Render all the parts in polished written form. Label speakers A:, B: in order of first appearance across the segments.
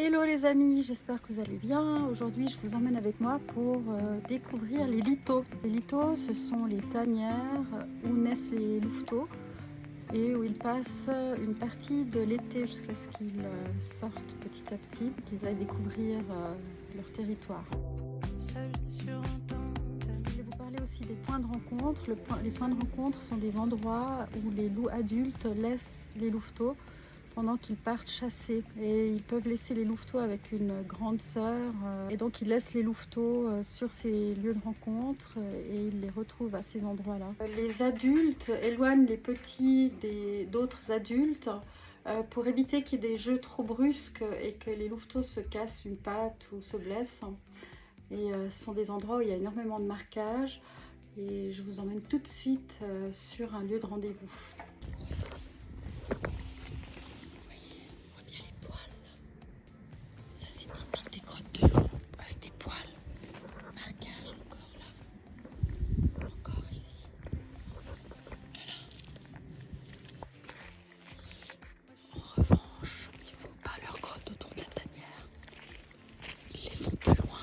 A: Hello les amis, j'espère que vous allez bien. Aujourd'hui, je vous emmène avec moi pour découvrir les lithos. Les lithos, ce sont les tanières où naissent les louveteaux et où ils passent une partie de l'été jusqu'à ce qu'ils sortent petit à petit, qu'ils aillent découvrir leur territoire. Je vais vous parler aussi des points de rencontre. Les points de rencontre sont des endroits où les loups adultes laissent les louveteaux pendant qu'ils partent chasser. Et ils peuvent laisser les louveteaux avec une grande sœur. Et donc ils laissent les louveteaux sur ces lieux de rencontre et ils les retrouvent à ces endroits-là. Les adultes éloignent les petits d'autres adultes pour éviter qu'il y ait des jeux trop brusques et que les louveteaux se cassent une patte ou se blessent. Et ce sont des endroits où il y a énormément de marquages. Et je vous emmène tout de suite sur un lieu de rendez-vous. Typique des grottes de loup avec des poils, marquage encore là, encore ici. Voilà. En revanche, ils font pas leur grotte autour de la tanière, ils les font plus loin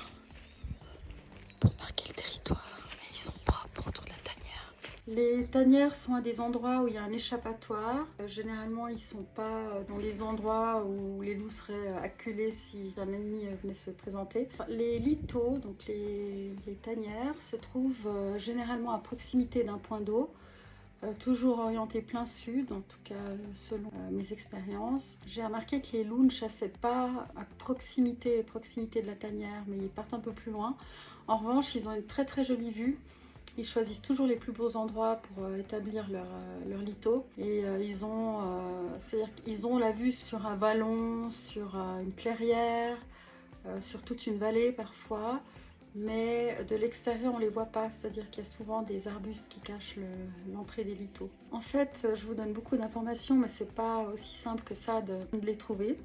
A: pour marquer le territoire, mais ils sont propres autour de la tanière. Les tanières sont à des endroits où il y a un échappatoire. Généralement, ils ne sont pas dans des endroits où les loups seraient acculés si un ennemi venait se présenter. Les lithos, donc les tanières, se trouvent généralement à proximité d'un point d'eau, toujours orienté plein sud, en tout cas selon mes expériences. J'ai remarqué que les loups ne chassaient pas à proximité de la tanière, mais ils partent un peu plus loin. En revanche, ils ont une très très jolie vue. Ils choisissent toujours les plus beaux endroits pour établir leur litho. Et c'est-à-dire qu'ils ont la vue sur un vallon, sur une clairière, sur toute une vallée parfois. Mais de l'extérieur, on ne les voit pas. C'est-à-dire qu'il y a souvent des arbustes qui cachent l'entrée des lithos. En fait, je vous donne beaucoup d'informations, mais ce n'est pas aussi simple que ça de les trouver.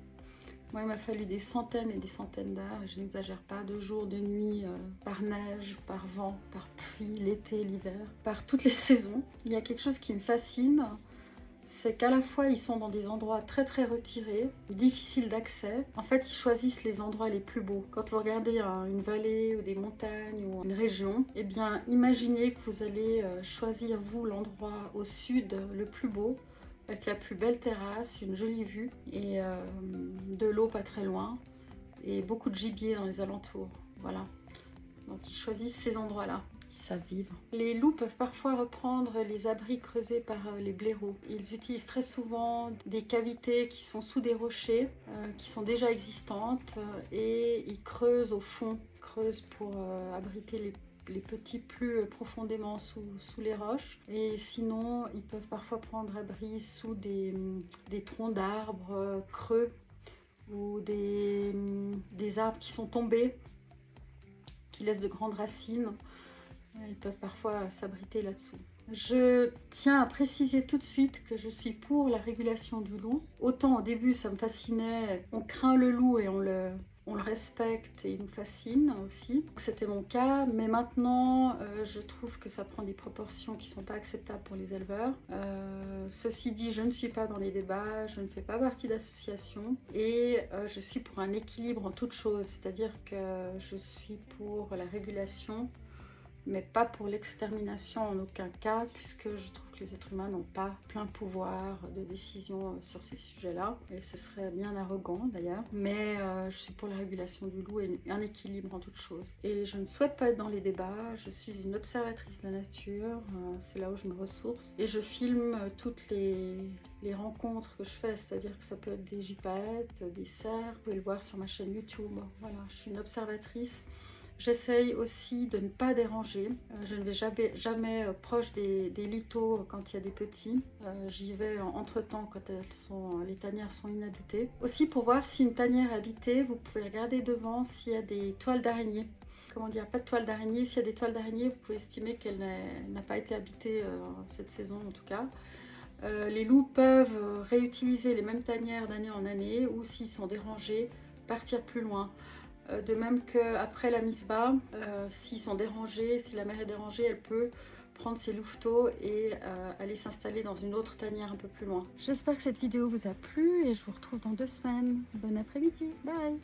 A: Moi, il m'a fallu des centaines et des centaines d'heures, je n'exagère pas, de jours, de nuits, par neige, par vent, par pluie, l'été, l'hiver, par toutes les saisons. Il y a quelque chose qui me fascine, c'est qu'à la fois ils sont dans des endroits très très retirés, difficiles d'accès. En fait, ils choisissent les endroits les plus beaux. Quand vous regardez une vallée ou des montagnes ou une région, eh bien, imaginez que vous allez choisir, vous, l'endroit au sud le plus beau, avec la plus belle terrasse, une jolie vue et de l'eau pas très loin et beaucoup de gibier dans les alentours. Voilà. Donc ils choisissent ces endroits-là. Ils savent vivre. Les loups peuvent parfois reprendre les abris creusés par les blaireaux. Ils utilisent très souvent des cavités qui sont sous des rochers, qui sont déjà existantes et ils creusent au fond, creusent pour abriter les petits plus profondément sous les roches. Et sinon, ils peuvent parfois prendre abri sous des troncs d'arbres creux ou des arbres qui sont tombés, qui laissent de grandes racines. Ils peuvent parfois s'abriter là-dessous. Je tiens à préciser tout de suite que je suis pour la régulation du loup. Autant au début ça me fascinait, on craint le loup et on le respecte et il nous fascine aussi. C'était mon cas, mais maintenant je trouve que ça prend des proportions qui ne sont pas acceptables pour les éleveurs. Ceci dit, je ne suis pas dans les débats, je ne fais pas partie d'associations et je suis pour un équilibre en toute chose, c'est-à-dire que je suis pour la régulation, mais pas pour l'extermination en aucun cas, puisque je trouve que les êtres humains n'ont pas plein pouvoir de décision sur ces sujets-là, et ce serait bien arrogant d'ailleurs, mais je suis pour la régulation du loup et un équilibre en toute chose. Et je ne souhaite pas être dans les débats, je suis une observatrice de la nature, c'est là où je me ressource, et je filme toutes les rencontres que je fais, c'est-à-dire que ça peut être des gypaètes, des cerfs, vous pouvez le voir sur ma chaîne YouTube, voilà, je suis une observatrice. J'essaye aussi de ne pas déranger. Je ne vais jamais proche des lithos quand il y a des petits. J'y vais entre-temps quand les tanières sont inhabitées. Aussi, pour voir si une tanière est habitée, vous pouvez regarder devant s'il y a des toiles d'araignée. Comment dire, pas de toiles d'araignée. S'il y a des toiles d'araignée, vous pouvez estimer qu'elle n'a pas été habitée cette saison en tout cas. Les loups peuvent réutiliser les mêmes tanières d'année en année ou s'ils sont dérangés, partir plus loin. De même qu'après la mise bas, s'ils sont dérangés, si la mère est dérangée, elle peut
B: prendre ses louveteaux et aller s'installer dans une autre tanière un peu plus loin. J'espère que cette vidéo vous a plu et je vous retrouve dans 2 semaines. Bon après-midi, bye!